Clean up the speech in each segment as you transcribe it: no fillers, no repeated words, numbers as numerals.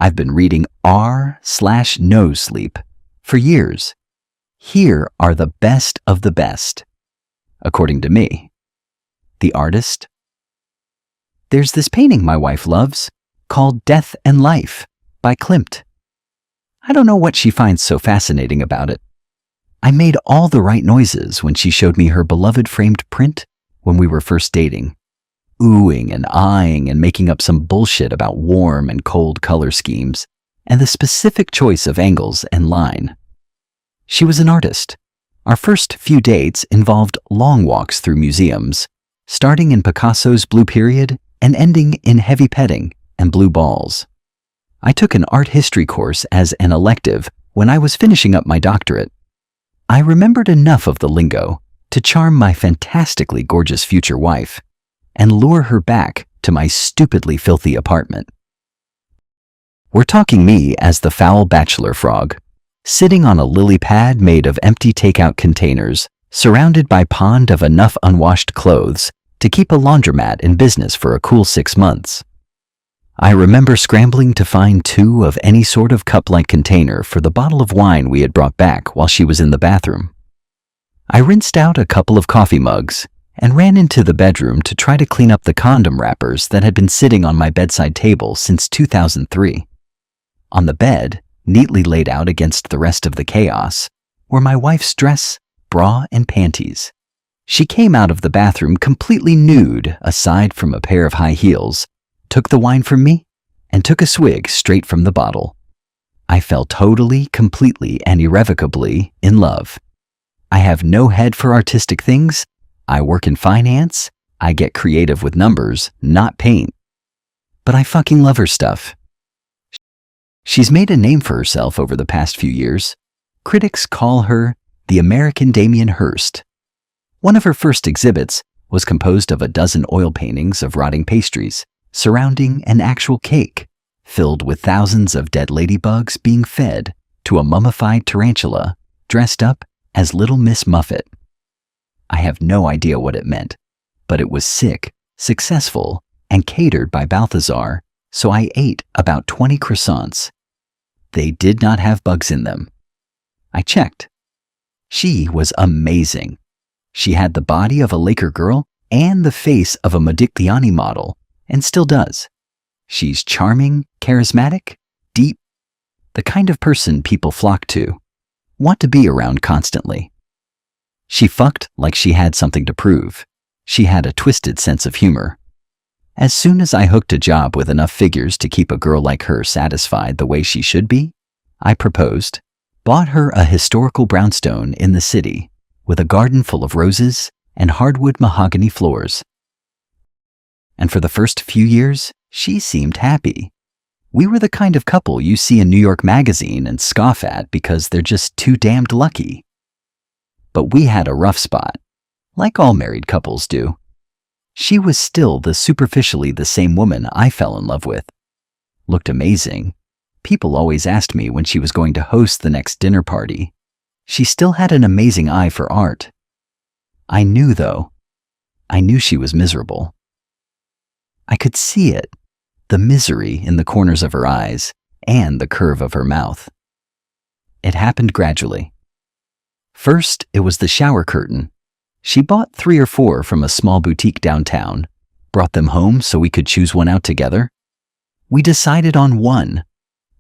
I've been reading r/NoSleep for years. Here are the best of the best, according to me. The artist? There's this painting my wife loves called Death and Life by Klimt. I don't know what she finds so fascinating about it. I made all the right noises when she showed me her beloved framed print when we were first dating, oohing and eyeing and making up some bullshit about warm and cold color schemes and the specific choice of angles and line. She was an artist. Our first few dates involved long walks through museums, starting in Picasso's Blue Period and ending in heavy petting and blue balls. I took an art history course as an elective when I was finishing up my doctorate. I remembered enough of the lingo to charm my fantastically gorgeous future wife and lure her back to my stupidly filthy apartment. We're talking me as the foul bachelor frog, sitting on a lily pad made of empty takeout containers, surrounded by pond of enough unwashed clothes to keep a laundromat in business for a cool 6 months. I remember scrambling to find 2 of any sort of cup-like container for the bottle of wine we had brought back while she was in the bathroom. I rinsed out a couple of coffee mugs and ran into the bedroom to try to clean up the condom wrappers that had been sitting on my bedside table since 2003. On the bed, neatly laid out against the rest of the chaos, were my wife's dress, bra, and panties. She came out of the bathroom completely nude aside from a pair of high heels, took the wine from me, and took a swig straight from the bottle. I fell totally, completely, and irrevocably in love. I have no head for artistic things. I work in finance. I get creative with numbers, not paint. But I fucking love her stuff. She's made a name for herself over the past few years. Critics call her the American Damien Hirst. One of her first exhibits was composed of a dozen oil paintings of rotting pastries surrounding an actual cake, filled with thousands of dead ladybugs being fed to a mummified tarantula dressed up as Little Miss Muffet. I have no idea what it meant, but it was sick, successful, and catered by Balthazar, so I ate about 20 croissants. They did not have bugs in them. I checked. She was amazing. She had the body of a Laker girl and the face of a Modigliani model, and still does. She's charming, charismatic, deep, the kind of person people flock to, want to be around constantly. She fucked like she had something to prove. She had a twisted sense of humor. As soon as I hooked a job with enough figures to keep a girl like her satisfied the way she should be, I proposed, bought her a historical brownstone in the city with a garden full of roses and hardwood mahogany floors. And for the first few years, she seemed happy. We were the kind of couple you see in New York Magazine and scoff at because they're just too damned lucky. But we had a rough spot, like all married couples do. She was still superficially the same woman I fell in love with. Looked amazing. People always asked me when she was going to host the next dinner party. She still had an amazing eye for art. I knew, though. I knew she was miserable. I could see it, the misery in the corners of her eyes and the curve of her mouth. It happened gradually. First, it was the shower curtain. She bought 3 or 4 from a small boutique downtown, brought them home so we could choose one out together. We decided on one,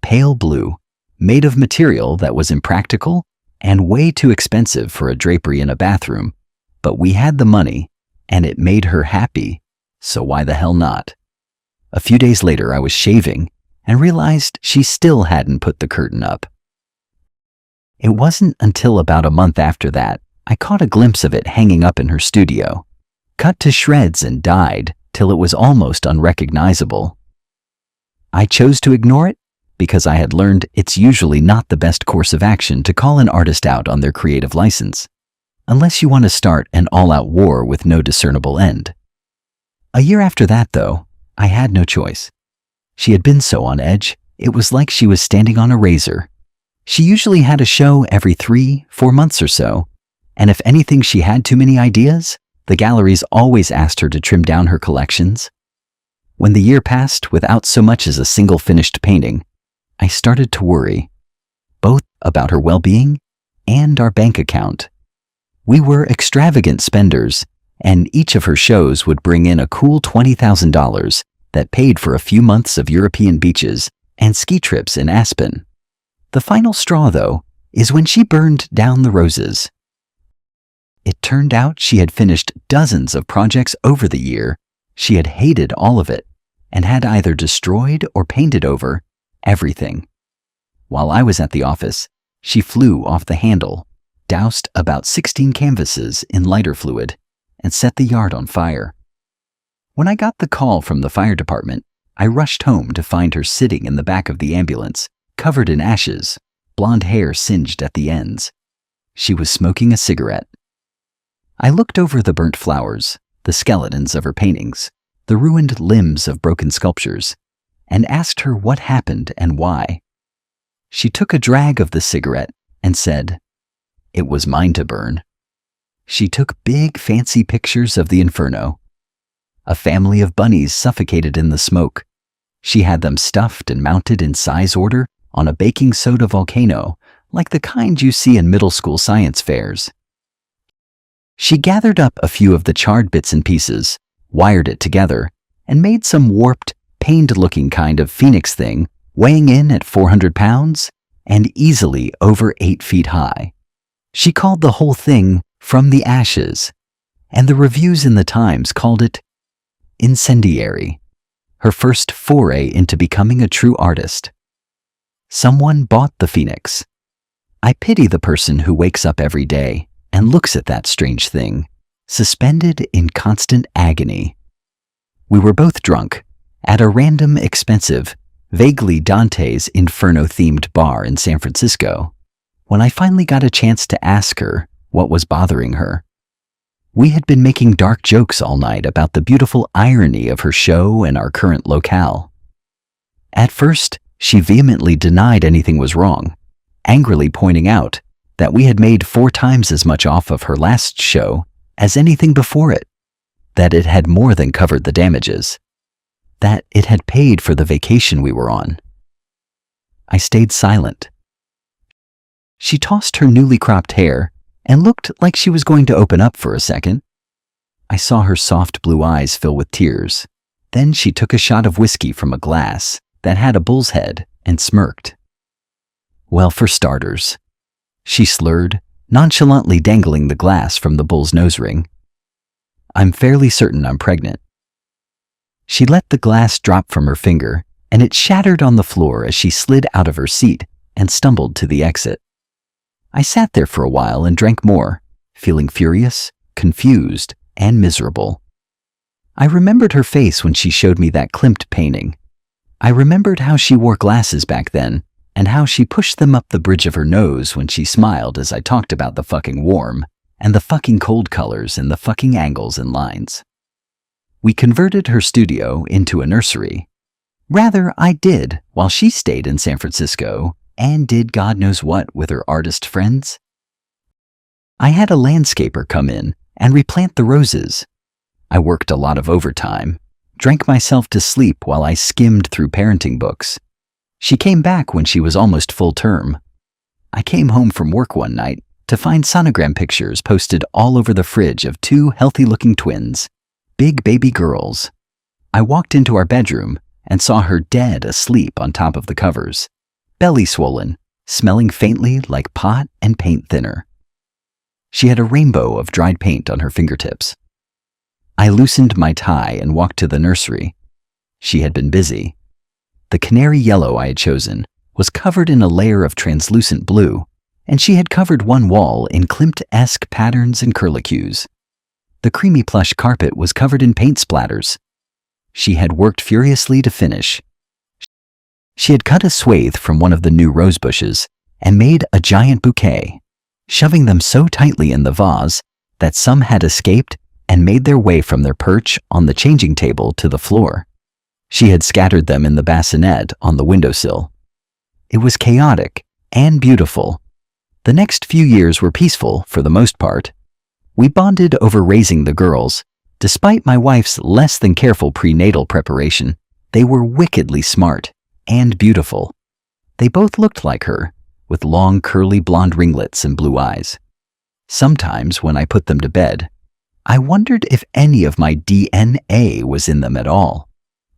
pale blue, made of material that was impractical and way too expensive for a drapery in a bathroom, but we had the money and it made her happy, so why the hell not? A few days later, I was shaving and realized she still hadn't put the curtain up. It wasn't until about a month after that I caught a glimpse of it hanging up in her studio, cut to shreds and dyed till it was almost unrecognizable. I chose to ignore it because I had learned it's usually not the best course of action to call an artist out on their creative license, unless you want to start an all-out war with no discernible end. A year after that, though, I had no choice. She had been so on edge, it was like she was standing on a razor. She usually had a show every 3-4 months or so, and if anything she had too many ideas, the galleries always asked her to trim down her collections. When the year passed without so much as a single finished painting, I started to worry, both about her well-being and our bank account. We were extravagant spenders, and each of her shows would bring in a cool $20,000 that paid for a few months of European beaches and ski trips in Aspen. The final straw, though, is when she burned down the roses. It turned out she had finished dozens of projects over the year. She had hated all of it and had either destroyed or painted over everything. While I was at the office, she flew off the handle, doused about 16 canvases in lighter fluid, and set the yard on fire. When I got the call from the fire department, I rushed home to find her sitting in the back of the ambulance, covered in ashes, blonde hair singed at the ends. She was smoking a cigarette. I looked over the burnt flowers, the skeletons of her paintings, the ruined limbs of broken sculptures, and asked her what happened and why. She took a drag of the cigarette and said, "It was mine to burn." She took big, fancy pictures of the inferno. A family of bunnies suffocated in the smoke. She had them stuffed and mounted in size order on a baking soda volcano, like the kind you see in middle school science fairs. She gathered up a few of the charred bits and pieces, wired it together, and made some warped, pained-looking kind of phoenix thing, weighing in at 400 pounds and easily over 8 feet high. She called the whole thing From the Ashes, and the reviews in the Times called it incendiary, her first foray into becoming a true artist. Someone bought the phoenix. I pity the person who wakes up every day and looks at that strange thing, suspended in constant agony. We were both drunk at a random, expensive, vaguely Dante's Inferno-themed bar in San Francisco when I finally got a chance to ask her what was bothering her. We had been making dark jokes all night about the beautiful irony of her show and our current locale. At first, she vehemently denied anything was wrong, angrily pointing out that we had made 4 times as much off of her last show as anything before it, that it had more than covered the damages, that it had paid for the vacation we were on. I stayed silent. She tossed her newly cropped hair and looked like she was going to open up for a second. I saw her soft blue eyes fill with tears. Then she took a shot of whiskey from a glass that had a bull's head and smirked. "Well, for starters," she slurred, nonchalantly dangling the glass from the bull's nose ring, "I'm fairly certain I'm pregnant." She let the glass drop from her finger, and it shattered on the floor as she slid out of her seat and stumbled to the exit. I sat there for a while and drank more, feeling furious, confused, and miserable. I remembered her face when she showed me that Klimt painting. I remembered how she wore glasses back then, and how she pushed them up the bridge of her nose when she smiled as I talked about the fucking warm, and the fucking cold colors and the fucking angles and lines. We converted her studio into a nursery. Rather, I did, while she stayed in San Francisco and did God knows what with her artist friends. I had a landscaper come in and replant the roses. I worked a lot of overtime, drank myself to sleep while I skimmed through parenting books. She came back when she was almost full term. I came home from work one night to find sonogram pictures posted all over the fridge of 2 healthy-looking twins, big baby girls. I walked into our bedroom and saw her dead asleep on top of the covers, belly swollen, smelling faintly like pot and paint thinner. She had a rainbow of dried paint on her fingertips. I loosened my tie and walked to the nursery. She had been busy. The canary yellow I had chosen was covered in a layer of translucent blue, and she had covered one wall in Klimt-esque patterns and curlicues. The creamy plush carpet was covered in paint splatters. She had worked furiously to finish. She had cut a swathe from one of the new rose bushes and made a giant bouquet, shoving them so tightly in the vase that some had escaped and made their way from their perch on the changing table to the floor. She had scattered them in the bassinet on the windowsill. It was chaotic and beautiful. The next few years were peaceful for the most part. We bonded over raising the girls. Despite my wife's less than careful prenatal preparation, they were wickedly smart and beautiful. They both looked like her, with long curly blonde ringlets and blue eyes. Sometimes when I put them to bed, I wondered if any of my DNA was in them at all.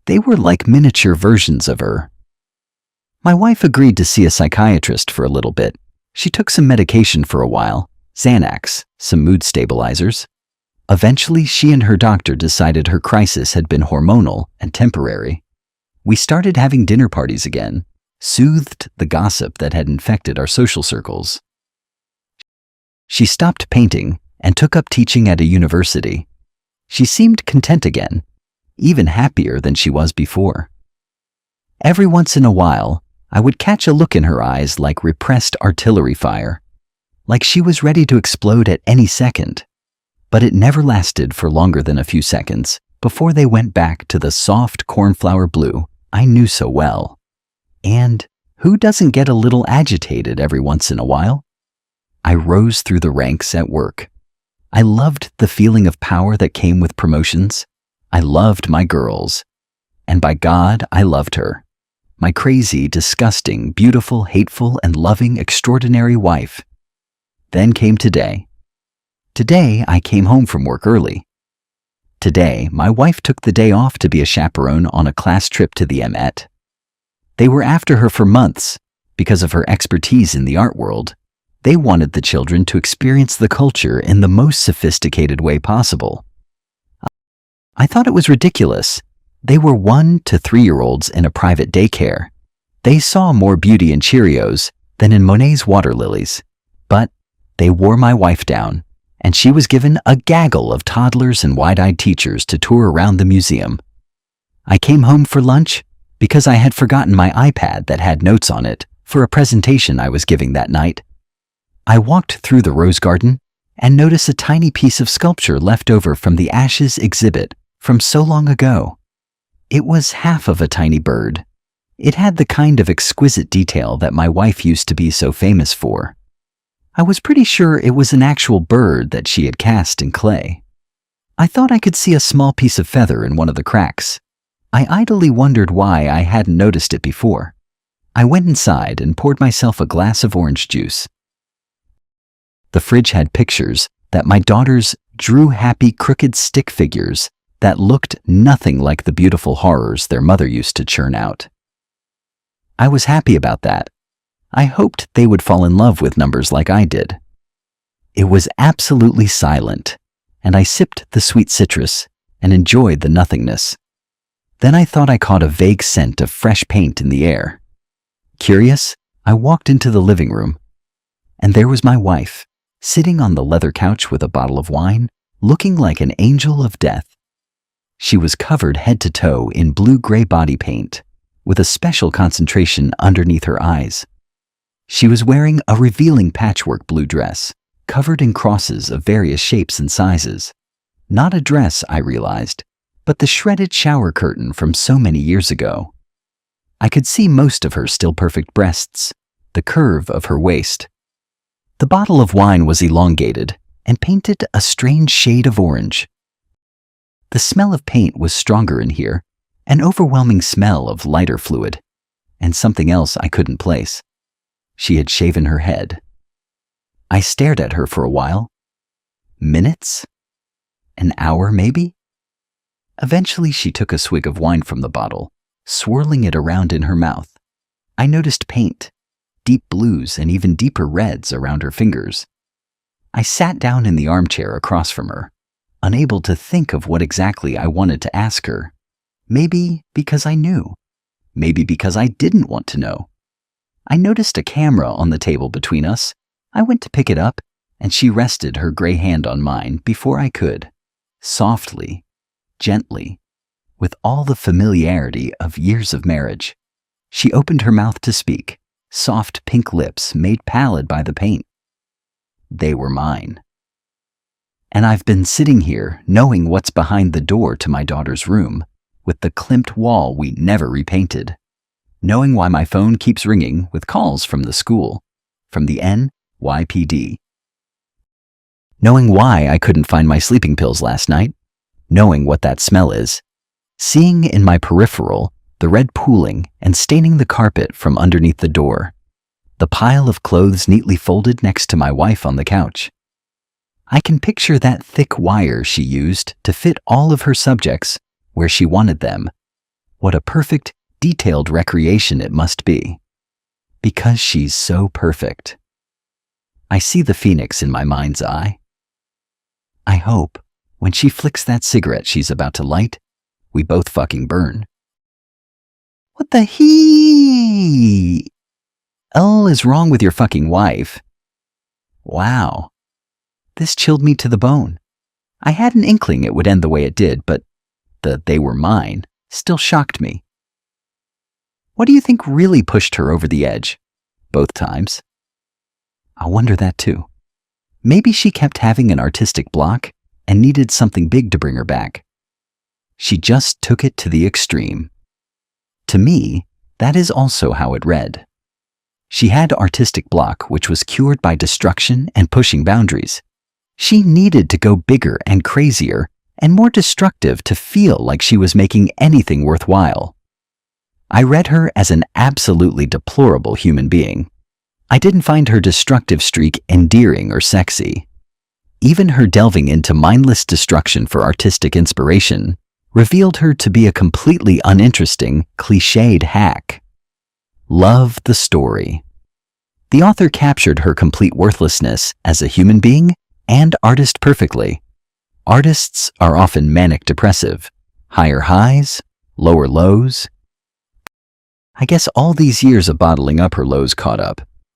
They were like miniature versions of her. My wife agreed to see a psychiatrist for a little bit. She took some medication for a while, Xanax, some mood stabilizers. Eventually, she and her doctor decided her crisis had been hormonal and temporary. We started having dinner parties again, soothed the gossip that had infected our social circles. She stopped painting and took up teaching at a university. She seemed content again, even happier than she was before. Every once in a while, I would catch a look in her eyes like repressed artillery fire, like she was ready to explode at any second. But it never lasted for longer than a few seconds before they went back to the soft cornflower blue I knew so well. And who doesn't get a little agitated every once in a while? I rose through the ranks at work. I loved the feeling of power that came with promotions. I loved my girls. And by God, I loved her. My crazy, disgusting, beautiful, hateful, and loving, extraordinary wife. Then came today. Today, I came home from work early. Today, my wife took the day off to be a chaperone on a class trip to the Met. They were after her for months because of her expertise in the art world. They wanted the children to experience the culture in the most sophisticated way possible. I thought it was ridiculous. They were 1 to 3-year-olds in a private daycare. They saw more beauty in Cheerios than in Monet's water lilies. But they wore my wife down, and she was given a gaggle of toddlers and wide-eyed teachers to tour around the museum. I came home for lunch because I had forgotten my iPad that had notes on it for a presentation I was giving that night. I walked through the rose garden and noticed a tiny piece of sculpture left over from the Ashes exhibit from so long ago. It was half of a tiny bird. It had the kind of exquisite detail that my wife used to be so famous for. I was pretty sure it was an actual bird that she had cast in clay. I thought I could see a small piece of feather in one of the cracks. I idly wondered why I hadn't noticed it before. I went inside and poured myself a glass of orange juice. The fridge had pictures that my daughters drew happy crooked stick figures that looked nothing like the beautiful horrors their mother used to churn out. I was happy about that. I hoped they would fall in love with numbers like I did. It was absolutely silent, and I sipped the sweet citrus and enjoyed the nothingness. Then I thought I caught a vague scent of fresh paint in the air. Curious, I walked into the living room, and there was my wife, sitting on the leather couch with a bottle of wine, looking like an angel of death. She was covered head to toe in blue-gray body paint, with a special concentration underneath her eyes. She was wearing a revealing patchwork blue dress, covered in crosses of various shapes and sizes. Not a dress, I realized, but the shredded shower curtain from so many years ago. I could see most of her still perfect breasts, the curve of her waist. The bottle of wine was elongated and painted a strange shade of orange. The smell of paint was stronger in here, an overwhelming smell of lighter fluid, and something else I couldn't place. She had shaven her head. I stared at her for a while. Minutes? An hour, maybe? Eventually, she took a swig of wine from the bottle, swirling it around in her mouth. I noticed paint, deep blues and even deeper reds around her fingers. I sat down in the armchair across from her, unable to think of what exactly I wanted to ask her. Maybe because I knew. Maybe because I didn't want to know. I noticed a camera on the table between us. I went to pick it up, and she rested her gray hand on mine before I could. Softly, gently, with all the familiarity of years of marriage. She opened her mouth to speak, soft pink lips made pallid by the paint. They were mine. And I've been sitting here knowing what's behind the door to my daughter's room, with the klimt wall we never repainted. Knowing why my phone keeps ringing with calls from the school, from the NYPD. Knowing why I couldn't find my sleeping pills last night, knowing what that smell is. Seeing in my peripheral the red pooling and staining the carpet from underneath the door, the pile of clothes neatly folded next to my wife on the couch. I can picture that thick wire she used to fit all of her subjects where she wanted them. What a perfect, detailed recreation it must be. Because she's so perfect. I see the phoenix in my mind's eye. I hope, when she flicks that cigarette she's about to light, we both fucking burn. What the hell is wrong with your fucking wife? Wow. This chilled me to the bone. I had an inkling it would end the way it did, but the "they were mine" still shocked me. What do you think really pushed her over the edge? Both times. I wonder that too. Maybe she kept having an artistic block and needed something big to bring her back. She just took it to the extreme. To me, that is also how it read. She had artistic block which was cured by destruction and pushing boundaries. She needed to go bigger and crazier and more destructive to feel like she was making anything worthwhile. I read her as an absolutely deplorable human being. I didn't find her destructive streak endearing or sexy. Even her delving into mindless destruction for artistic inspiration revealed her to be a completely uninteresting, cliched hack. Love the story. The author captured her complete worthlessness as a human being and artist perfectly. Artists are often manic-depressive, higher highs, lower lows. I guess all these years of bottling up her lows caught up.